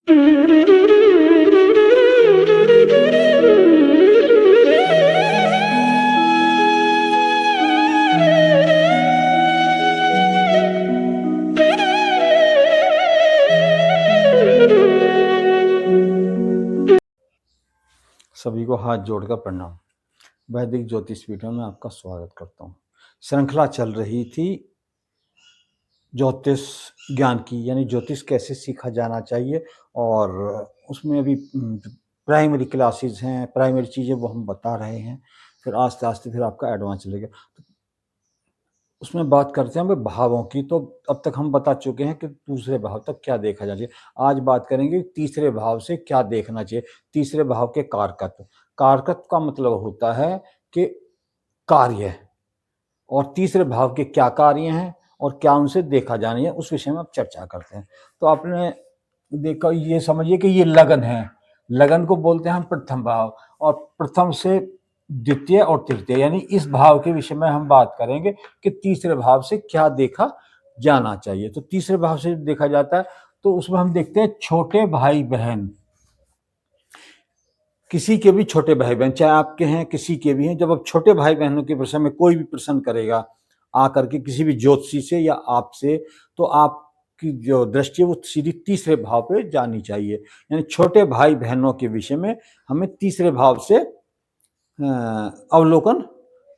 सभी को हाथ जोड़कर प्रणाम। वैदिक ज्योतिष वीडियो में आपका स्वागत करता हूँ। श्रृंखला चल रही थी ज्योतिष ज्ञान की, यानी ज्योतिष कैसे सीखा जाना चाहिए, और उसमें अभी प्राइमरी क्लासेस हैं, प्राइमरी चीज़ें वो हम बता रहे हैं। फिर आस्ते आस्ते फिर आपका एडवांस चलेगा। तो उसमें बात करते हैं भाई भावों की। तो अब तक हम बता चुके हैं कि दूसरे भाव तक क्या देखा जाना चाहिए। आज बात करेंगे तीसरे भाव से क्या देखना चाहिए। तीसरे भाव के कारकत्व। कारकत्व का मतलब होता है कि कार्य, और तीसरे भाव के क्या कार्य हैं और क्या उनसे देखा जाना है, उस विषय में अब चर्चा करते हैं। तो आपने देखा, ये समझिए कि ये लगन है। लगन को बोलते हैं हम प्रथम भाव, और प्रथम से द्वितीय और तृतीय, यानी इस भाव के विषय में हम बात करेंगे कि तीसरे भाव से क्या देखा जाना चाहिए। तो तीसरे भाव से देखा जाता है तो उसमें हम देखते हैं छोटे भाई बहन, किसी के भी छोटे भाई बहन, चाहे आपके हैं किसी के भी हैं, जब आप छोटे भाई बहनों के प्रश्न में कोई भी प्रश्न करेगा आकर के किसी भी ज्योतिषी से या आपसे, तो आपकी जो दृष्टि है वो सीधी तीसरे भाव पे जानी चाहिए। यानी छोटे भाई बहनों के विषय में हमें तीसरे भाव से अवलोकन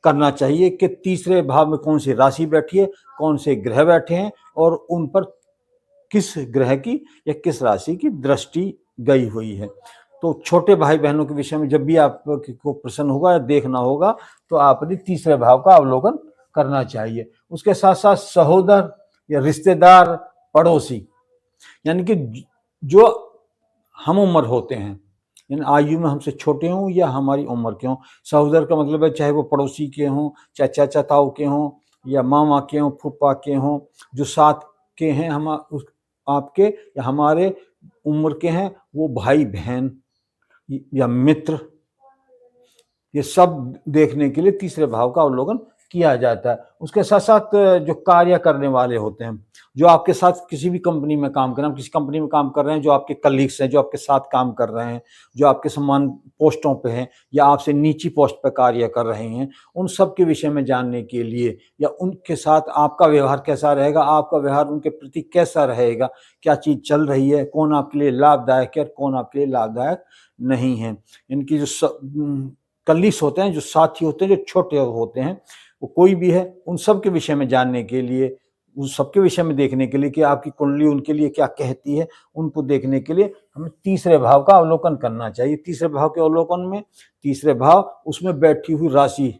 करना चाहिए कि तीसरे भाव में कौन सी राशि बैठी है, कौन से ग्रह बैठे हैं, और उन पर किस ग्रह की या किस राशि की दृष्टि गई हुई है। तो छोटे भाई बहनों के विषय में जब भी आपको प्रश्न होगा या देखना होगा तो आपने तीसरे भाव का अवलोकन करना चाहिए। उसके साथ साथ सहोदर या रिश्तेदार, पड़ोसी, यानी कि जो हम उम्र होते हैं, यानी आयु में हमसे छोटे हों या हमारी उम्र के हों। सहोदर का मतलब है चाहे वो पड़ोसी के हों, चाहे चाचा ताऊ के हों, या मामा के हों, फूफा के हों, जो साथ के हैं हम आपके या हमारे उम्र के हैं, वो भाई बहन या मित्र, ये सब देखने के लिए तीसरे भाव का अवलोकन किया जाता है। उसके साथ साथ जो कार्य करने वाले होते हैं, जो आपके साथ किसी भी कंपनी में काम कर रहे हैं, किसी कंपनी में काम कर रहे हैं, जो आपके कलीग्स हैं, जो आपके साथ काम कर रहे हैं, जो आपके समान पोस्टों पे हैं या आपसे नीची पोस्ट पर कार्य कर रहे हैं, उन सब के विषय में जानने के लिए, या उनके साथ आपका व्यवहार कैसा रहेगा, आपका व्यवहार उनके प्रति कैसा रहेगा, क्या चीज़ चल रही है, कौन आपके लिए लाभदायक है, कौन आपके लिए लाभदायक नहीं है। इनकी जो कलीग्स होते हैं, जो साथी होते हैं, जो छोटे होते हैं, वो कोई भी है, उन सब के विषय में जानने के लिए, उन सबके विषय में देखने के लिए कि आपकी कुंडली उनके लिए क्या कहती है, उनको देखने के लिए हमें तीसरे भाव का अवलोकन करना चाहिए। तीसरे भाव के अवलोकन में तीसरे भाव, उसमें बैठी हुई राशि,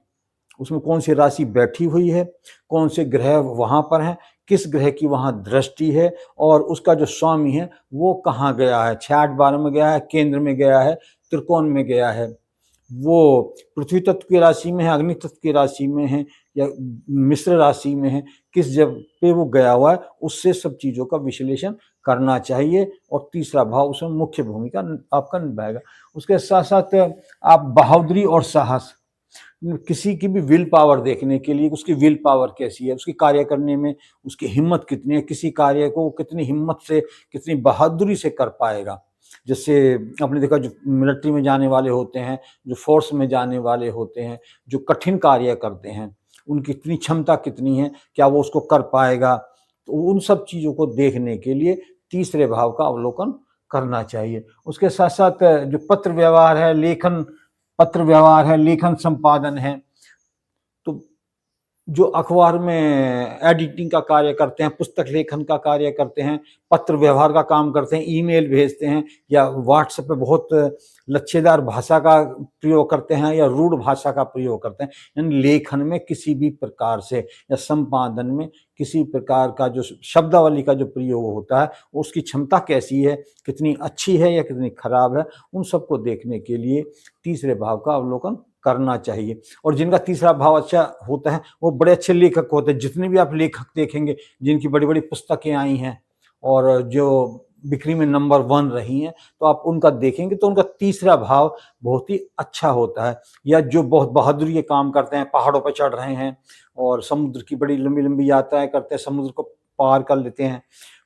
उसमें कौन सी राशि बैठी हुई है, कौन से ग्रह वहां पर हैं, किस ग्रह की वहां दृष्टि है, और उसका जो स्वामी है वो कहाँ गया है, 6-8-12 में गया है, केंद्र में गया है, त्रिकोण में गया है, वो पृथ्वी तत्व की राशि में है, अग्नि तत्व की राशि में है, या मिश्र राशि में है, किस जगह पे वो गया हुआ है, उससे सब चीज़ों का विश्लेषण करना चाहिए। और तीसरा भाव उसमें मुख्य भूमिका आपका निभाएगा। उसके साथ साथ आप बहादुरी और साहस, किसी की भी विल पावर देखने के लिए, उसकी विल पावर कैसी है, उसकी कार्य करने में उसकी हिम्मत कितनी है, किसी कार्य को कितनी हिम्मत से, कितनी बहादुरी से कर पाएगा। जैसे आपने देखा, जो मिलिट्री में जाने वाले होते हैं, जो फोर्स में जाने वाले होते हैं, जो कठिन कार्य करते हैं, उनकी इतनी क्षमता कितनी है, क्या वो उसको कर पाएगा। तो उन सब चीज़ों को देखने के लिए तीसरे भाव का अवलोकन करना चाहिए। उसके साथ साथ जो पत्र व्यवहार है, पत्र व्यवहार है, लेखन संपादन है, तो जो अखबार में एडिटिंग का कार्य करते हैं, पुस्तक लेखन का कार्य करते हैं, पत्र व्यवहार का काम करते हैं, ईमेल भेजते हैं, या व्हाट्सएप पे बहुत लच्छेदार भाषा का प्रयोग करते हैं या रूढ़ भाषा का प्रयोग करते हैं, यानी लेखन में किसी भी प्रकार से या संपादन में किसी प्रकार का जो शब्दावली का जो प्रयोग होता है, उसकी क्षमता कैसी है, कितनी अच्छी है या कितनी खराब है, उन सबको देखने के लिए तीसरे भाव का अवलोकन करना चाहिए। और जिनका तीसरा भाव अच्छा होता है वो बड़े अच्छे लेखक होते हैं। जितने भी आप लेखक देखेंगे जिनकी बड़ी बड़ी पुस्तकें आई हैं और जो बिक्री में नंबर 1 रही हैं, तो आप उनका देखेंगे तो उनका तीसरा भाव बहुत ही अच्छा होता है। या जो बहुत बहादुरी के काम करते हैं, पहाड़ों पर चढ़ रहे हैं और समुद्र की बड़ी लंबी लंबी यात्राएं करते हैं, समुद्र को पार कर लेते हैं,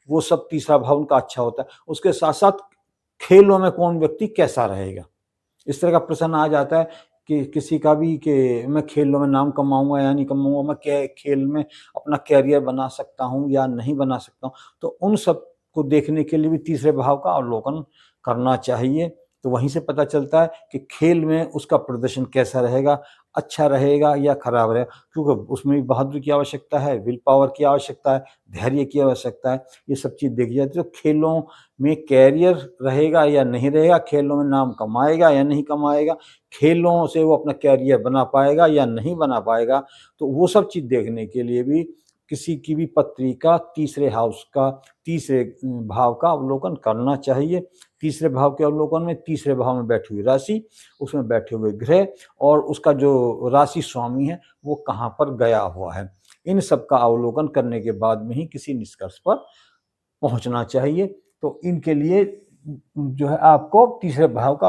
वो सब तीसरा भाव उनका अच्छा होता है। उसके साथ साथ खेलों में कौन व्यक्ति कैसा रहेगा। इस तरह का प्रश्न आ जाता है कि किसी का भी कि मैं खेलों में नाम कमाऊंगा या नहीं कमाऊंगा, मैं खेल में अपना कैरियर बना सकता हूं या नहीं बना सकता हूं। तो उन सब को देखने के लिए भी तीसरे भाव का अवलोकन करना चाहिए। तो वहीं से पता चलता है कि खेल में उसका प्रदर्शन कैसा रहेगा, अच्छा रहेगा या खराब रहेगा, क्योंकि उसमें भी बहादुरी की आवश्यकता है, विल पावर की आवश्यकता है, धैर्य की आवश्यकता है। ये सब चीज़ देखी जाती है। तो खेलों में कैरियर रहेगा या नहीं रहेगा, खेलों में नाम कमाएगा या नहीं कमाएगा, खेलों से वो अपना कैरियर बना पाएगा या नहीं बना पाएगा। तो वो सब चीज़ देखने के लिए भी किसी की भी पत्रिका तीसरे हाउस का, तीसरे भाव का अवलोकन करना चाहिए। तीसरे भाव के अवलोकन में तीसरे भाव में बैठी हुई राशि, उसमें बैठे हुए ग्रह और उसका जो राशि स्वामी है वो कहाँ पर गया हुआ है, इन सब का अवलोकन करने के बाद में ही किसी निष्कर्ष पर पहुंचना चाहिए। तो इनके लिए जो है आपको तीसरे भाव का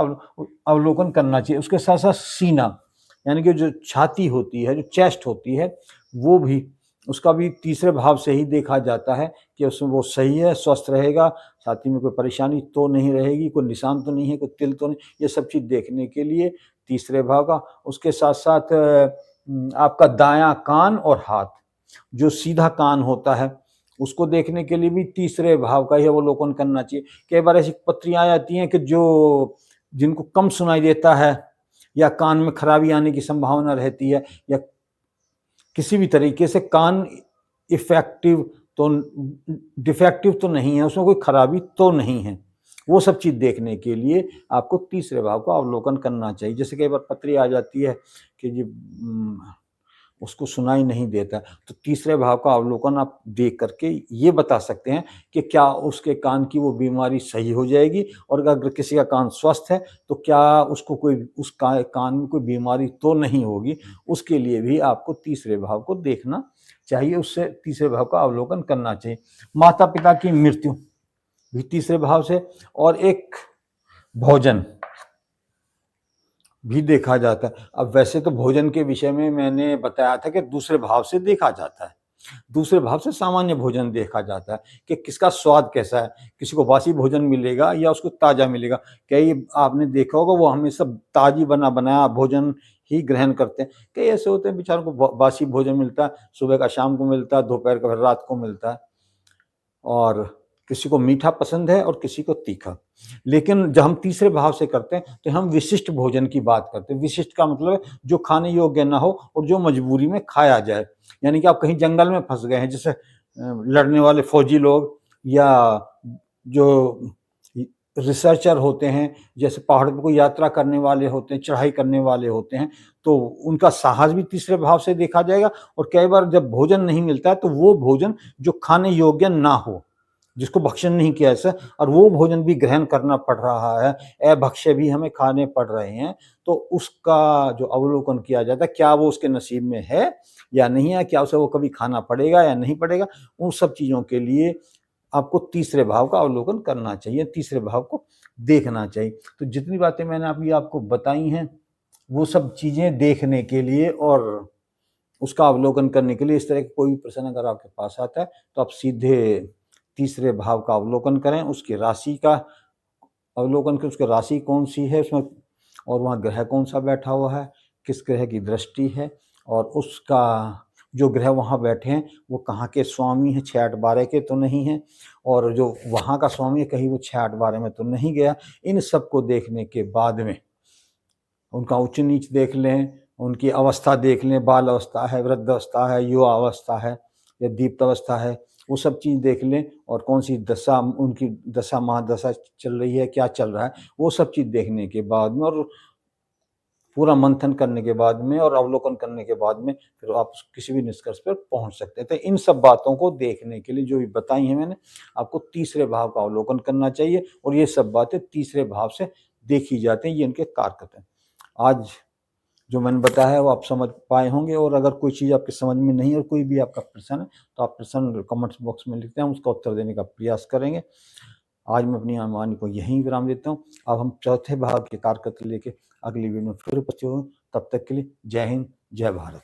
अवलोकन करना चाहिए। उसके साथ साथ सीना, यानी कि जो छाती होती है, जो चेस्ट होती है, वो भी, उसका भी तीसरे भाव से ही देखा जाता है कि उसमें वो सही है, स्वस्थ रहेगा, छाती में कोई परेशानी तो नहीं रहेगी, कोई निशान तो नहीं है, कोई तिल तो नहीं। ये सब चीज़ देखने के लिए तीसरे भाव का। उसके साथ साथ आपका दायां कान और हाथ, जो सीधा कान होता है, उसको देखने के लिए भी तीसरे भाव का ही अवलोकन करना चाहिए। कई बार ऐसी पत्रियां आ जाती हैं कि जो जिनको कम सुनाई देता है या कान में खराबी आने की संभावना रहती है, या किसी भी तरीके से कान इफेक्टिव तो डिफेक्टिव तो नहीं है, उसमें कोई खराबी तो नहीं है, वो सब चीज़ देखने के लिए आपको तीसरे भाव का अवलोकन करना चाहिए। जैसे कई बार पत्री आ जाती है कि जी उसको सुनाई नहीं देता, तो तीसरे भाव का अवलोकन आप देख करके ये बता सकते हैं कि क्या उसके कान की वो बीमारी सही हो जाएगी, और अगर किसी का कान स्वस्थ है तो क्या उसको कोई कान में कोई बीमारी तो नहीं होगी। उसके लिए भी आपको तीसरे भाव को देखना चाहिए, उससे तीसरे भाव का अवलोकन करना चाहिए। माता पिता की मृत्यु भी तीसरे भाव से, और एक भोजन भी देखा जाता है। अब वैसे तो भोजन के विषय में मैंने बताया था कि दूसरे भाव से देखा जाता है, दूसरे भाव से सामान्य भोजन देखा जाता है कि किसका स्वाद कैसा है, किसी को बासी भोजन मिलेगा या उसको ताज़ा मिलेगा। कई आपने देखा होगा वो हमेशा ताज़ी बना बनाया भोजन ही ग्रहण करते हैं। कई ऐसे होते हैं बेचारों को बासी भोजन मिलता है, सुबह का शाम को मिलता है, दोपहर का फिर रात को मिलता है, और किसी को मीठा पसंद है और किसी को तीखा। लेकिन जब हम तीसरे भाव से करते हैं तो हम विशिष्ट भोजन की बात करते हैं। विशिष्ट का मतलब है जो खाने योग्य ना हो और जो मजबूरी में खाया जाए। यानी कि आप कहीं जंगल में फंस गए हैं, जैसे लड़ने वाले फौजी लोग या जो रिसर्चर होते हैं, जैसे पहाड़ पर कोई यात्रा करने वाले होते हैं, चढ़ाई करने वाले होते हैं, तो उनका साहस भी तीसरे भाव से देखा जाएगा। और कई बार जब भोजन नहीं मिलता है तो वो भोजन जो खाने योग्य ना हो, जिसको भक्षण नहीं किया ऐसा, और वो भोजन भी ग्रहण करना पड़ रहा है, अभक्ष्य भी हमें खाने पड़ रहे हैं, तो उसका जो अवलोकन किया जाता है, क्या वो उसके नसीब में है या नहीं है, क्या उसे वो कभी खाना पड़ेगा या नहीं पड़ेगा। उन सब चीज़ों के लिए आपको तीसरे भाव का अवलोकन करना चाहिए, तीसरे भाव को देखना चाहिए। तो जितनी बातें मैंने अभी आपको बताई हैं, वो सब चीज़ें देखने के लिए और उसका अवलोकन करने के लिए, इस तरह का कोई भी प्रश्न अगर आपके पास आता है तो आप सीधे तीसरे भाव का अवलोकन करें, उसकी राशि का अवलोकन करें, उसकी राशि कौन सी है उसमें, और वहाँ ग्रह कौन सा बैठा हुआ है, किस ग्रह की दृष्टि है, और उसका जो ग्रह वहाँ बैठे हैं वो कहाँ के स्वामी हैं, 6-8-12 के तो नहीं हैं, और जो वहाँ का स्वामी है कहीं वो 6-8-12 में तो नहीं गया। इन सब को देखने के बाद में उनका उच्च नीच देख लें, उनकी अवस्था देख लें, बाल अवस्था है, वृद्ध अवस्था है, युवा अवस्था है या दीप्त अवस्था है, वो सब चीज़ देख लें, और कौन सी दशा उनकी दशा महादशा चल रही है, क्या चल रहा है, वो सब चीज़ देखने के बाद में और पूरा मंथन करने के बाद में और अवलोकन करने के बाद में फिर आप किसी भी निष्कर्ष पर पहुंच सकते हैं। तो इन सब बातों को देखने के लिए जो भी बताई हैं मैंने, आपको तीसरे भाव का अवलोकन करना चाहिए, और ये सब बातें तीसरे भाव से देखी जाती हैं, ये इनके कारक हैं। आज जो मैंने बताया है वो आप समझ पाए होंगे, और अगर कोई चीज़ आपके समझ में नहीं है और कोई भी आपका प्रश्न है तो आप प्रश्न कमेंट्स बॉक्स में लिखते हैं, हम उसका उत्तर देने का प्रयास करेंगे। आज मैं अपनी वाणी को यहीं विराम देता हूँ। अब हम चौथे भाव के कारक लेके अगली वीडियो में फिर उपस्थित होंगे। तब तक के लिए जय हिंद, जय भारत।